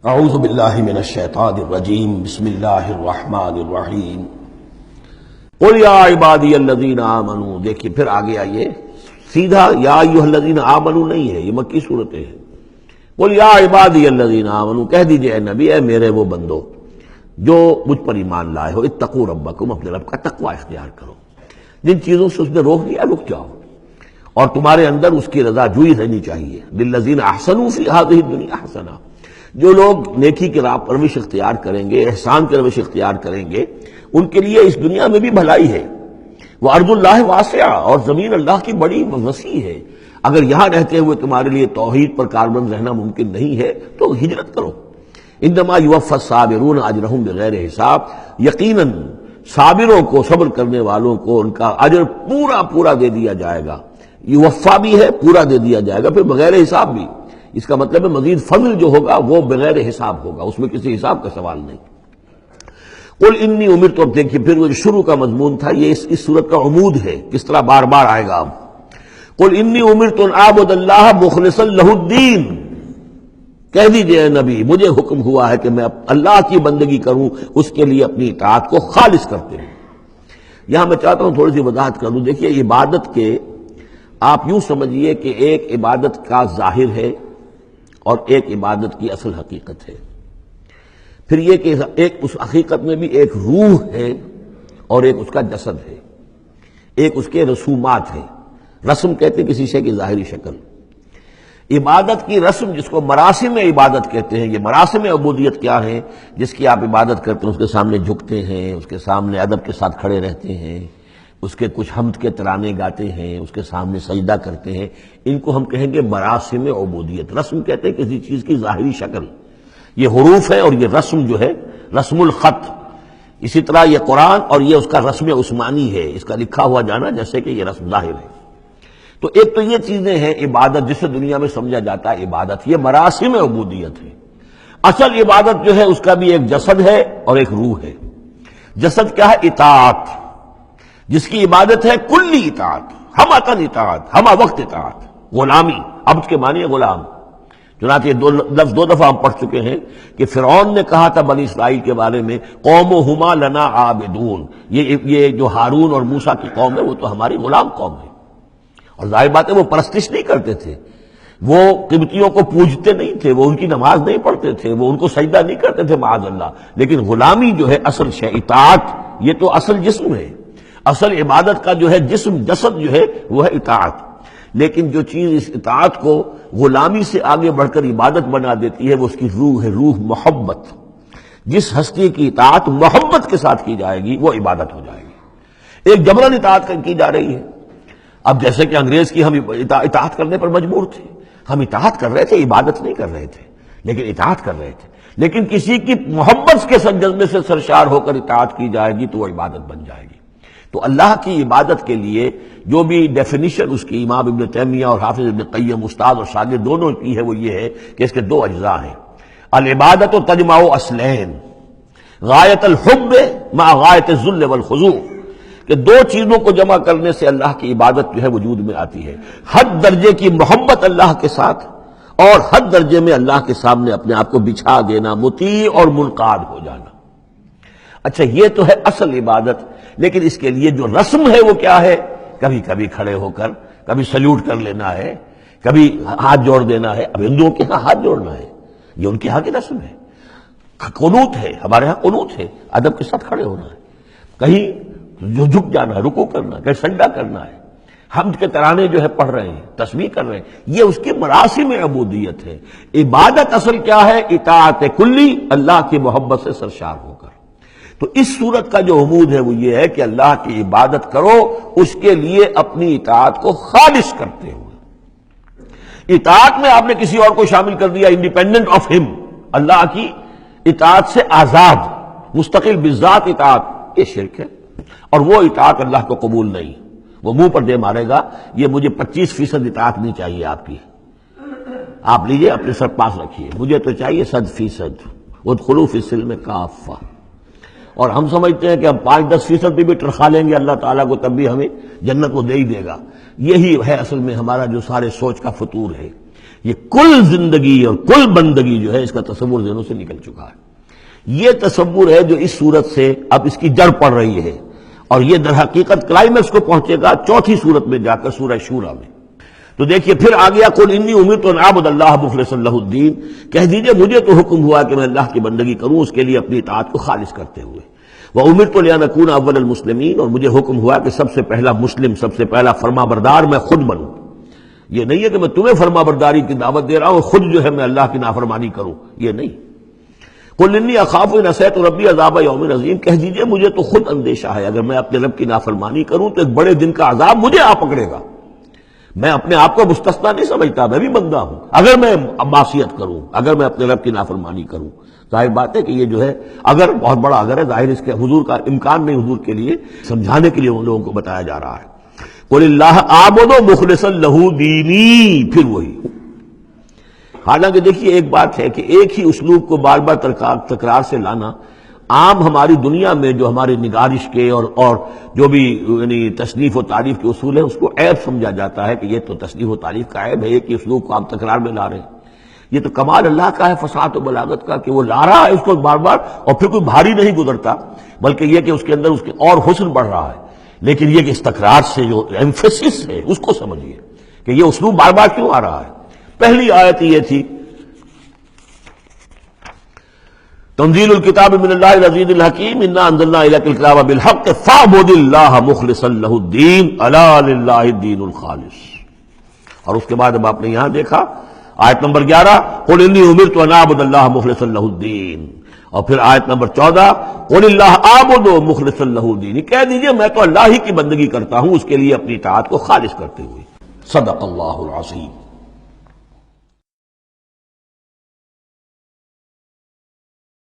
اعوذ باللہ من الشیطان الرجیم بسم اللہ الرحمن الرحیم قل یا عبادی الذین آمنوا. دیکھیے پھر آگے آئیے، سیدھا یا ایھا الذین آمنوا نہیں ہے، یہ مکی صورتیں ہیں. قل یا عبادی الذین آمنوا، کہہ دیجئے اے نبی، اے میرے وہ بندو جو مجھ پر ایمان لائے ہو، اتقوا ربکم، اپنے رب کا تقوی اختیار کرو. جن چیزوں سے اس نے روک دیا رک جاؤ، اور تمہارے اندر اس کی رضا جوئی رہنی چاہیے. للذین احسنوا فی ہذہ الدنیا حسنہ، جو لوگ نیکی کی راہ پروش اختیار کریں گے، احسان کی روش اختیار کریں گے، ان کے لیے اس دنیا میں بھی بھلائی ہے. وَأَرْضُ اللَّهِ وَاسِعَةٌ، اور زمین اللہ کی بڑی وسیع ہے. اگر یہاں رہتے ہوئے تمہارے لیے توحید پر کاربند رہنا ممکن نہیں ہے تو ہجرت کرو. انما یوفی الصابرون اجرہم بغیر حساب، یقیناً صابروں کو، صبر کرنے والوں کو ان کا اجر پورا پورا دے دیا جائے گا. یوفا بھی ہے، پورا دے دیا جائے گا، پھر بغیر حساب بھی. اس کا مطلب ہے مزید فضل جو ہوگا وہ بغیر حساب ہوگا، اس میں کسی حساب کا سوال نہیں. قل انی امرت، اب دیکھیے پھر وہ جو شروع کا مضمون تھا یہ اس صورت کا عمود ہے، کس طرح بار بار آئے گا. اب قل انی امرت ان اعبد اللہ مخلصا لہ الدین، کہہ دیجئے اے نبی مجھے حکم ہوا ہے کہ میں اللہ کی بندگی کروں، اس کے لیے اپنی اطاعت کو خالص کرتے ہوں. یہاں میں چاہتا ہوں تھوڑی سی وضاحت کر دوں. دیکھیے عبادت کے آپ یوں سمجھیے کہ ایک عبادت کا ظاہر ہے اور ایک عبادت کی اصل حقیقت ہے. پھر یہ کہ ایک اس حقیقت میں بھی ایک روح ہے اور ایک اس کا جسد ہے، ایک اس کے رسومات ہیں. رسم کہتے ہیں کسی شے کی ظاہری شکل. عبادت کی رسم جس کو مراسم عبادت کہتے ہیں، یہ مراسم عبودیت کیا ہیں؟ جس کی آپ عبادت کرتے ہیں، اس کے سامنے جھکتے ہیں، اس کے سامنے ادب کے ساتھ کھڑے رہتے ہیں، اس کے کچھ حمد کے ترانے گاتے ہیں، اس کے سامنے سجدہ کرتے ہیں. ان کو ہم کہیں گے مراسم عبودیت. رسم کہتے ہیں کسی چیز کی ظاہری شکل. یہ حروف ہے اور یہ رسم جو ہے رسم الخط. اسی طرح یہ قرآن اور یہ اس کا رسم عثمانی ہے، اس کا لکھا ہوا جانا جیسے کہ یہ رسم ظاہر ہے. تو ایک تو یہ چیزیں ہیں عبادت، جسے دنیا میں سمجھا جاتا ہے عبادت، یہ مراسم عبودیت ہے. اصل عبادت جو ہے اس کا بھی ایک جسد ہے اور ایک روح ہے. جسد کیا ہے؟ اطاعت، جس کی عبادت ہے کلی اطاعت، ہم اطاعت، ہم وقت اطاعت. غلامی، عبد کے معنی ہے غلام. چنانچہ یہ دو دفعہ ہم پڑھ چکے ہیں کہ فرعون نے کہا تھا بنی اسرائیل کے بارے میں قومہما لنا عابدون، یہ جو ہارون اور موسیٰ کی قوم ہے وہ تو ہماری غلام قوم ہے. اور ظاہر بات ہے وہ پرستش نہیں کرتے تھے، وہ قبطیوں کو پوجتے نہیں تھے، وہ ان کی نماز نہیں پڑھتے تھے، وہ ان کو سجدہ نہیں کرتے تھے معاذ اللہ. لیکن غلامی جو ہے اصل شے، اطاعت، یہ تو اصل جسم ہے. اصل عبادت کا جو ہے جسم، جسد جو ہے وہ ہے اطاعت. لیکن جو چیز اس اطاعت کو غلامی سے آگے بڑھ کر عبادت بنا دیتی ہے وہ اس کی روح ہے، روح محبت. جس ہستی کی اطاعت محبت کے ساتھ کی جائے گی وہ عبادت ہو جائے گی. ایک جبرن اطاعت کی جا رہی ہے. اب جیسے کہ انگریز کی ہم اطاعت کرنے پر مجبور تھے، ہم اطاعت کر رہے تھے، عبادت نہیں کر رہے تھے لیکن اطاعت کر رہے تھے. لیکن کسی کی محبت کے جذبے سے سرشار ہو کر اطاعت کی جائے گی تو وہ عبادت بن جائے گی. تو اللہ کی عبادت کے لیے جو بھی ڈیفینیشن اس کی امام ابن تیمیہ اور حافظ ابن قیم، استاد اور شاگرد دونوں کی ہے، وہ یہ ہے کہ اس کے دو اجزاء ہیں. العبادت تجمع اصلین، غایت الحب مع غایت الذل والخضوع، کہ دو چیزوں کو جمع کرنے سے اللہ کی عبادت جو ہے وجود میں آتی ہے. حد درجے کی محبت اللہ کے ساتھ اور حد درجے میں اللہ کے سامنے اپنے آپ کو بچھا دینا، مطیع اور منقاد ہو جانا. اچھا یہ تو ہے اصل عبادت. لیکن اس کے لیے جو رسم ہے وہ کیا ہے؟ کبھی کبھی کھڑے ہو کر کبھی سلیوٹ کر لینا ہے، کبھی ہاتھ جوڑ دینا ہے. اب ہندوؤں کے ہاں ہاتھ جوڑنا ہے، یہ ان کے ہاں کی رسم ہے. قنوت ہے، ہمارے ہاں قنوت ہے، ادب کے ساتھ کھڑے ہونا ہے. کہیں جو جھک جانا ہے، رکوع کرنا ہے، کہیں سجدہ کرنا ہے. حمد کے ترانے جو ہے پڑھ رہے ہیں، تسبیح کر رہے ہیں، یہ اس کی مراسم عبودیت ہے. عبادت اصل کیا ہے؟ اطاعت کلی، اللہ کی محبت سے سرشار ہو کر. تو اس صورت کا جو عمود ہے وہ یہ ہے کہ اللہ کی عبادت کرو، اس کے لیے اپنی اطاعت کو خالص کرتے ہوئے. اطاعت میں آپ نے کسی اور کو شامل کر دیا، انڈیپینڈنٹ آف ہم، اللہ کی اطاعت سے آزاد، مستقل بذات اطاعت، یہ شرک ہے. اور وہ اطاعت اللہ کو قبول نہیں. وہ منہ پر دے مارے گا یہ مجھے 25% اطاعت نہیں چاہیے آپ کی، آپ لیجئے اپنے سر پاس رکھیے، مجھے تو چاہیے 100%. ادخلوا فی السلم کافہ. اور ہم سمجھتے ہیں کہ ہم 5-10% بھی ٹرخا لیں گے اللہ تعالیٰ کو تب بھی ہمیں جنت کو دے ہی دے گا. یہی ہے اصل میں ہمارا جو سارے سوچ کا فطور ہے. یہ کل زندگی اور کل بندگی جو ہے اس کا تصور ذہنوں سے نکل چکا ہے. یہ تصور ہے جو اس صورت سے اب اس کی جڑ پڑ رہی ہے، اور یہ در حقیقت کلائمیکس کو پہنچے گا چوتھی صورت میں جا کر سورہ شورى میں. تو دیکھیے پھر آ گیا قل انی امرت ان اعبد اللہ مخلصا لہ الدین، کہہ دیجئے مجھے تو حکم ہوا کہ میں اللہ کی بندگی کروں اس کے لیے اپنی اطاعت کو خالص کرتے ہوئے. وامرت لان اکون اول المسلمین، اور مجھے حکم ہوا کہ سب سے پہلا مسلم، سب سے پہلا فرما بردار میں خود بنوں. یہ نہیں ہے کہ میں تمہیں فرما برداری کی دعوت دے رہا ہوں، خود جو ہے میں اللہ کی نافرمانی کروں، یہ نہیں. قل انی اخاف ان عصیت ربی عذاب یوم عظیم، کہہ دیجئے مجھے تو خود اندیشہ ہے اگر میں اپنے رب کی نافرمانی کروں تو ایک بڑے دن کا عذاب مجھے آ پکڑے گا. میں اپنے آپ کو مستثنا نہیں سمجھتا، میں بھی بندہ ہوں. اگر میں معصیت کروں، اگر میں اپنے رب کی نافرمانی کروں، ظاہر بات ہے کہ یہ جو ہے اگر بہت بڑا اگر ہے، ظاہر اس کے حضور کا امکان نہیں، حضور کے لیے سمجھانے کے لیے ان لوگوں کو بتایا جا رہا ہے. قل اللہ اعبد مخلصا لہ دینی، پھر وہی. حالانکہ دیکھیے ایک بات ہے کہ ایک ہی اسلوب کو بار بار تکرار سے لانا عام ہماری دنیا میں جو ہماری نگارش کے اور جو بھی یعنی تصنیف و تعریف کے اصول ہیں اس کو عیب سمجھا جاتا ہے کہ یہ تو تصنیف و تعریف کا عیب ہے، ایک ہی اسلوب کو آپ تکرار میں لا رہے ہیں. یہ تو کمال اللہ کا ہے، فصاحت و بلاغت کا، کہ وہ لا رہا ہے اس کو بار بار اور پھر کوئی بھاری نہیں گزرتا، بلکہ یہ کہ اس کے اندر اس کے اور حسن بڑھ رہا ہے. لیکن یہ کہ اس تکرار سے جو ایمفیسس ہے اس کو سمجھیے کہ یہ اسلوب بار بار کیوں آ رہا ہے. پہلی آیت یہ تھی تنزیل الکتاب من اللہ العزیز الحکیم انا انزلنا الیک الکتاب بالحق فاعبد اللہ مخلصا لہ الدین الا للہ الدین الخالص. اور اس کے بعد اب آپ نے یہاں دیکھا آیت نمبر 11 قل انی امرت ان اعبد اللہ مخلصا لہ الدین، اور پھر آیت نمبر 14 قل اللہ اعبد مخلصا لہ الدین، کہہ دیجئے میں تو اللہ ہی کی بندگی کرتا ہوں اس کے لیے اپنی اطاعت کو خالص کرتے ہوئے. صدق اللہ العظیم.